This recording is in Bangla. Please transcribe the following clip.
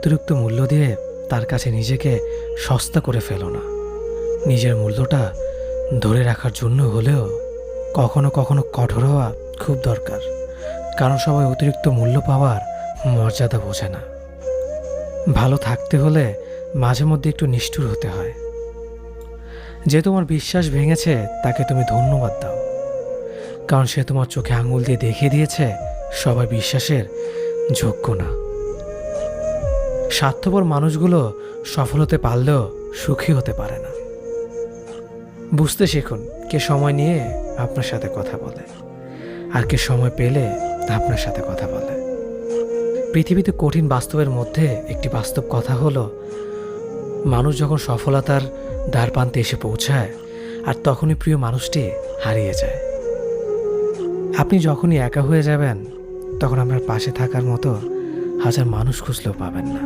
অতিরিক্ত মূল্য দিয়ে তার কাছে নিজেকে সস্তা করে ফেলো না। নিজের মূল্যটা ধরে রাখার জন্য হলেও কখনো কখনো কঠোর হওয়া খুব দরকার, কারণ সবাই অতিরিক্ত মূল্য পাওয়ার মর্যাদা বোঝে না। ভালো থাকতে হলে মাঝে মধ্যে একটু নিষ্ঠুর হতে হয়। যে তোমার বিশ্বাস ভেঙেছে তাকে তুমি ধন্যবাদ দাও, কারণ সে তোমার চোখে আঙুল দিয়ে দেখিয়ে দিয়েছে সবাই বিশ্বাসের যোগ্য না। স্বার্থপর মানুষগুলো সফল হতে পারলেও সুখী হতে পারে না। বুঝতে শিখুন কে সময় নিয়ে আপনার সাথে কথা বলে আর কে সময় পেলে আপনার সাথে কথা বলে। পৃথিবীতে কঠিন বাস্তবের মধ্যে একটি বাস্তব কথা হলো, মানুষ যখন সফলতার দ্বারপ্রান্তে এসে পৌঁছায় আর তখনই প্রিয় মানুষটি হারিয়ে যায়। আপনি যখনই একা হয়ে যাবেন তখন আপনার পাশে থাকার মতো হাজার মানুষ খুঁজলেও পাবেন না।